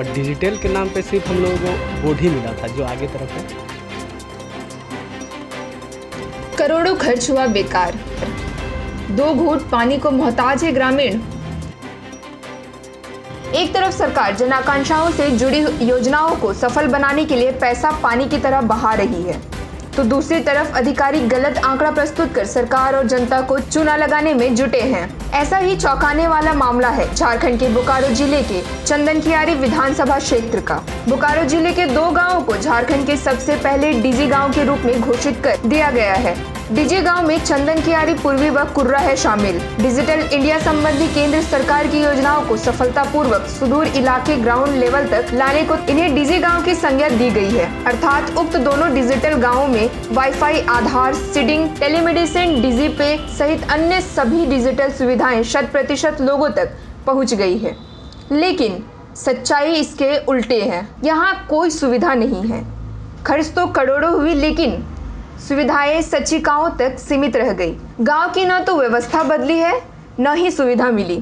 और डिजिटल के नाम पे सिर्फ हम लोगों को बोर्ड ही मिला था जो आगे तरफ है। करोड़ों खर्च हुआ बेकार, 2 घूंट पानी को मोहताज है ग्रामीण। एक तरफ सरकार जन आकांक्षाओं से जुड़ी योजनाओं को सफल बनाने के लिए पैसा पानी की तरह बहा रही है, तो दूसरी तरफ अधिकारी गलत आंकड़ा प्रस्तुत कर सरकार और जनता को चूना लगाने में जुटे हैं। ऐसा ही चौंकाने वाला मामला है झारखंड के बोकारो जिले के चंदनकियारी विधानसभा क्षेत्र का। बोकारो जिले के 2 गांवों को झारखंड के सबसे पहले डीजी गांव के रूप में घोषित कर दिया गया है। डीजी गांव में चंदनकियारी, पूर्वी व कुर्रा है शामिल। डिजिटल इंडिया संबंधी केंद्र सरकार की योजनाओं को सफलतापूर्वक सुदूर इलाके ग्राउंड लेवल तक लाने को इन्हें डीजी गांव की संज्ञा दी गई है। अर्थात उक्त दोनों डिजिटल गांवों में वाईफाई, आधार सीडिंग, टेलीमेडिसिन, डीजी पे सहित अन्य सभी डिजिटल सुविधाएं 100% लोगों तक पहुंच गई है। लेकिन सच्चाई इसके उल्टे है। यहाँ कोई सुविधा नहीं है। खर्च तो करोड़ों हुई, लेकिन सुविधाएं सचिकाओं तक सीमित रह गई। गांव की न तो व्यवस्था बदली है, न ही सुविधा मिली।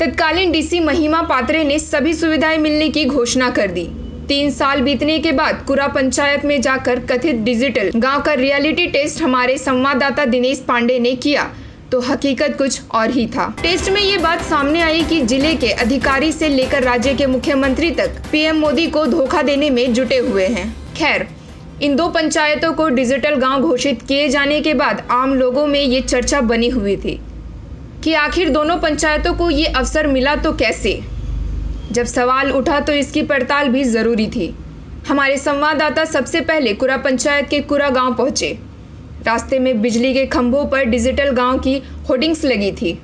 तत्कालीन डीसी महिमा पात्रे ने सभी सुविधाएं मिलने की घोषणा कर दी। 3 साल बीतने के बाद कुरा पंचायत में जाकर कथित डिजिटल गांव का रियलिटी टेस्ट हमारे संवाददाता दिनेश पांडे ने किया, तो हकीकत कुछ और ही था। टेस्ट में ये बात सामने आई कि जिले के अधिकारी से लेकर राज्य के मुख्यमंत्री तक पीएम मोदी को धोखा देने में जुटे हुए हैं। खैर, इन 2 पंचायतों को डिजिटल गांव घोषित किए जाने के बाद आम लोगों में ये चर्चा बनी हुई थी कि आखिर दोनों पंचायतों को ये अवसर मिला तो कैसे। जब सवाल उठा तो इसकी पड़ताल भी जरूरी थी। हमारे संवाददाता सबसे पहले कुरा पंचायत के कुरा गांव पहुंचे। रास्ते में बिजली के खंभों पर डिजिटल गांव की होर्डिंग्स लगी थी।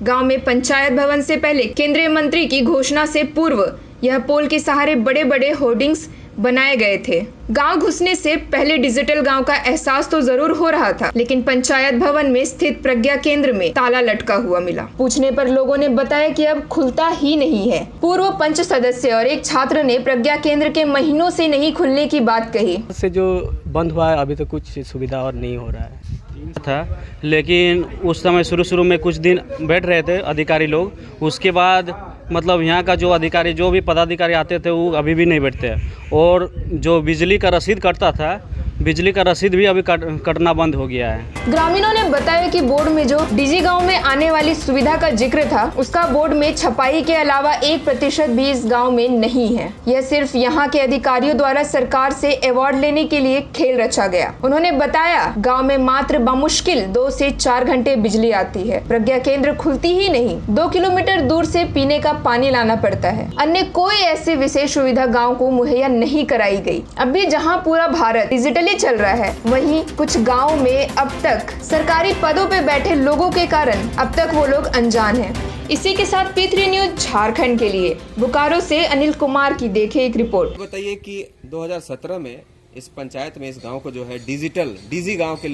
गांव में पंचायत भवन से पहले केंद्रीय मंत्री की घोषणा से पूर्व यह पोल के सहारे बड़े बड़े होर्डिंग्स बनाए गए थे। गांव घुसने से पहले डिजिटल गांव का एहसास तो जरूर हो रहा था, लेकिन पंचायत भवन में स्थित प्रज्ञा केंद्र में ताला लटका हुआ मिला। पूछने पर लोगों ने बताया कि अब खुलता ही नहीं है। पूर्व पंच सदस्य और एक छात्र ने प्रज्ञा केंद्र के महीनों से नहीं खुलने की बात कही। से जो बंद हुआ है अभी तो कुछ सुविधा और नहीं हो रहा है था, लेकिन उस समय शुरू में कुछ दिन बैठ रहे थे अधिकारी लोग। उसके बाद मतलब यहाँ का जो अधिकारी, जो भी पदाधिकारी आते थे, वो अभी भी नहीं बैठते। और जो बिजली का रसीद कटता था, बिजली का रसीद भी अभी कटना बंद हो गया है। ग्रामीणों ने बताया कि बोर्ड में जो डीजी गांव में आने वाली सुविधा का जिक्र था, उसका बोर्ड में छपाई के अलावा 1% भी इस गांव में नहीं है। यह सिर्फ यहाँ के अधिकारियों द्वारा सरकार से अवार्ड लेने के लिए खेल रचा गया। उन्होंने बताया, गाँव में मात्र बमुश्किल 2 से 4 घंटे बिजली आती है। प्रज्ञा केंद्र खुलती ही नहीं। 2 किलोमीटर दूर से पीने का पानी लाना पड़ता है। अन्य कोई ऐसी विशेष सुविधा गाँव को मुहैया नहीं कराई गई। अब भी जहाँ पूरा भारत डिजिटली चल रहा है, वहीं कुछ गाँव में अब तक सरकारी पदों पे बैठे लोगों के कारण अब तक वो लोग अनजान हैं। इसी के साथ P3 न्यूज झारखंड के लिए बोकारो से अनिल कुमार की देखे एक रिपोर्ट। बताइए कि 2017 में इस पंचायत में इस गांव को जो है डिजिटल डीजी गांव के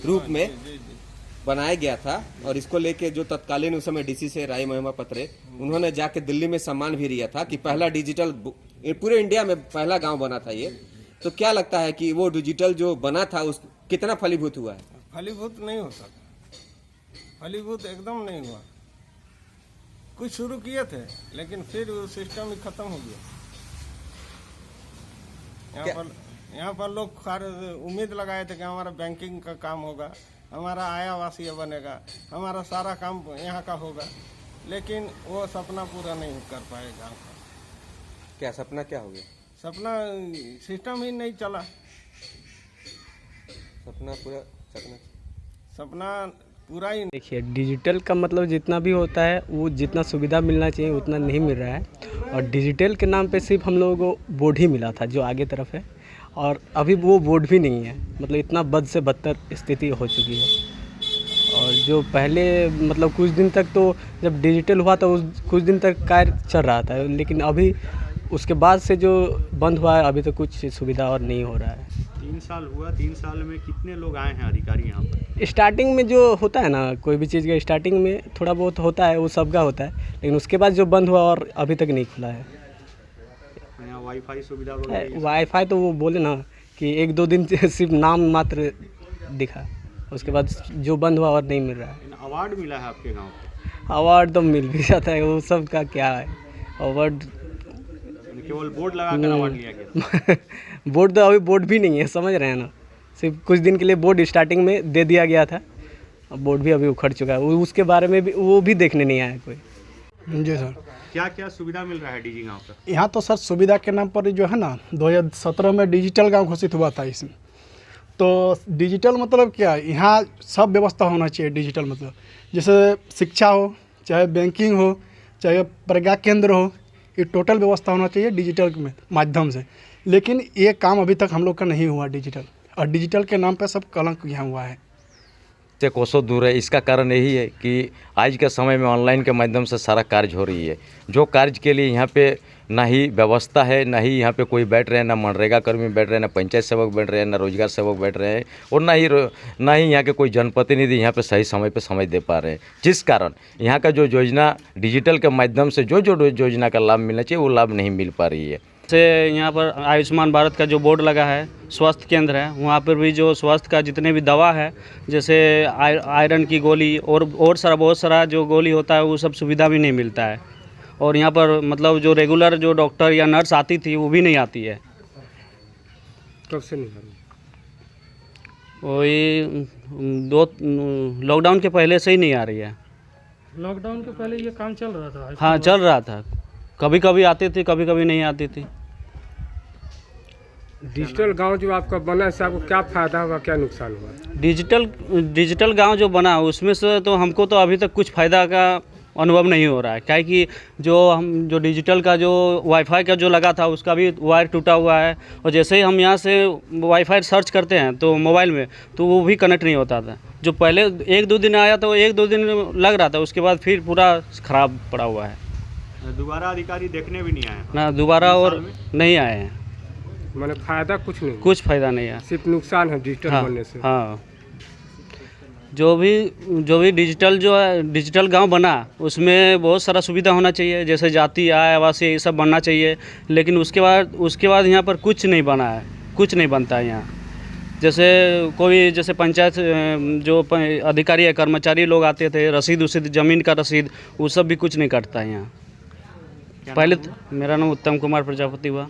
रूप में बनाया गया था, और इसको लेके जो तत्कालीन उस समय डीसी से राय महिमा पत्रे, उन्होंने जाके दिल्ली में सम्मान भी लिया था कि पहला डिजिटल पूरे इंडिया में पहला गाँव बना था ये। तो क्या लगता है कि वो डिजिटल जो बना था उस कितना फलीभूत हुआ है? फलीभूत नहीं हो सका, फलीभूत एकदम नहीं हुआ। कुछ शुरू किए थे, लेकिन फिर वो सिस्टम ही खत्म हो गया। यहाँ पर लोग उम्मीद लगाए थे कि हमारा बैंकिंग का काम होगा, हमारा आयावासीय बनेगा, हमारा सारा काम यहाँ का होगा, लेकिन वो सपना पूरा नहीं कर पाए गाँव का। क्या सपना क्या हो गया? सपना सिस्टम ही नहीं चला। सपना पूरा ही। देखिए, डिजिटल का मतलब जितना भी होता है, वो जितना सुविधा मिलना चाहिए उतना नहीं मिल रहा है। और डिजिटल के नाम पे सिर्फ हम लोगों को बोर्ड ही मिला था जो आगे तरफ है, और अभी वो बोर्ड भी नहीं है। मतलब इतना बद से बदतर स्थिति हो चुकी है। और जो पहले मतलब कुछ दिन तक तो जब डिजिटल हुआ तो कुछ दिन तक कार्य चल रहा था, लेकिन अभी उसके बाद से जो बंद हुआ है अभी तो कुछ सुविधा और नहीं हो रहा है। 3 साल हुआ, 3 साल में कितने लोग आए हैं अधिकारी यहाँ पर? स्टार्टिंग में जो होता है ना, कोई भी चीज़ का स्टार्टिंग में थोड़ा बहुत होता है, वो सबका होता है, लेकिन उसके बाद जो बंद हुआ और अभी तक नहीं खुला है। यहाँ वाईफाई सुविधा वगैरह? वाईफाई तो वो बोले ना कि 1-2 दिन सिर्फ नाम मात्र दिखा, उसके बाद जो बंद हुआ और नहीं मिल रहा है। अवार्ड मिला है आपके गाँव को? अवार्ड तो मिल भी जाता है, वो सब का क्या है अवार्ड। केवल बोर्ड लगा कर अवार्ड लिया गया। बोर्ड तो अभी बोर्ड भी नहीं है, समझ रहे हैं ना। सिर्फ कुछ दिन के लिए बोर्ड स्टार्टिंग में दे दिया गया था, अब बोर्ड भी अभी उखड़ चुका है। उसके बारे में भी वो भी देखने नहीं आया कोई। जी सर, क्या क्या सुविधा मिल रहा है डीजी गांव पर? यहाँ तो सर सुविधा के नाम पर जो है ना 2017 में डिजिटल गांव घोषित हुआ था इसमें। तो डिजिटल मतलब क्या, यहाँ सब व्यवस्था होना चाहिए डिजिटल मतलब, जैसे शिक्षा हो, चाहे बैंकिंग हो, चाहे प्रज्ञा केंद्र हो, ये टोटल व्यवस्था होना चाहिए डिजिटल के माध्यम से। लेकिन ये काम अभी तक हम लोग का नहीं हुआ डिजिटल, और डिजिटल के नाम पर सब कलंक यहाँ हुआ है। से कोसों दूर है। इसका कारण यही है कि आज के समय में ऑनलाइन के माध्यम से सारा कार्य हो रही है। जो कार्य के लिए यहाँ पे ना ही व्यवस्था है, ना ही यहाँ पे कोई बैठ रहे हैं, ना मनरेगा कर्मी बैठ रहे हैं, ना पंचायत सेवक बैठ रहे हैं, ना रोजगार सेवक बैठ रहे हैं, और ना ही यहाँ के कोई जनप्रतिनिधि यहाँ पे सही समय पे समय दे पा रहे हैं। जिस कारण यहाँ का जो योजना डिजिटल के माध्यम से जो योजना का लाभ मिलना चाहिए वो लाभ नहीं मिल पा रही है। से यहाँ पर आयुष्मान भारत का जो बोर्ड लगा है, स्वास्थ्य केंद्र है, वहाँ पर भी जो स्वास्थ्य का जितने भी दवा है, जैसे आयरन की गोली और बहुत सारा जो गोली होता है, वो सब सुविधा भी नहीं मिलता है। और यहाँ पर मतलब जो रेगुलर जो डॉक्टर या नर्स आती थी वो भी नहीं आती है। कब से नहीं? वही लॉकडाउन के पहले से ही नहीं आ रही है। लॉकडाउन के पहले ये काम चल रहा था? हाँ, चल रहा था। कभी कभी आती थी, कभी कभी नहीं आती थी। डिजिटल गांव जो आपका बना, इससे आपको क्या फ़ायदा हुआ, क्या नुकसान हुआ? डिजिटल गांव जो बना उसमें से तो हमको तो अभी तक कुछ फ़ायदा का अनुभव नहीं हो रहा है। क्या कि जो डिजिटल का जो वाईफाई का जो लगा था उसका भी वायर टूटा हुआ है, और जैसे ही हम यहाँ से वाईफाई सर्च करते हैं तो मोबाइल में, तो वो भी कनेक्ट नहीं होता था। जो पहले 1-2 दिन आया था वो 1-2 दिन लग रहा था, उसके बाद फिर पूरा ख़राब पड़ा हुआ है। दोबारा अधिकारी देखने भी नहीं आए ना दोबारा और नहीं आए हैं। मैंने फ़ायदा कुछ नहीं, कुछ फ़ायदा नहीं है, सिर्फ नुकसान है डिजिटल बनने से। हाँ, जो भी डिजिटल गांव बना उसमें बहुत सारा सुविधा होना चाहिए, जैसे जाति आय आवासीय ये सब बनना चाहिए। लेकिन उसके बाद यहाँ पर कुछ नहीं बना है, कुछ नहीं बनता है यहाँ। जैसे पंचायत जो अधिकारी या कर्मचारी लोग आते थे, रसीद ज़मीन का रसीद, वो सब भी कुछ नहीं कटता है यहाँ। पहले मेरा नाम उत्तम कुमार प्रजापति हुआ।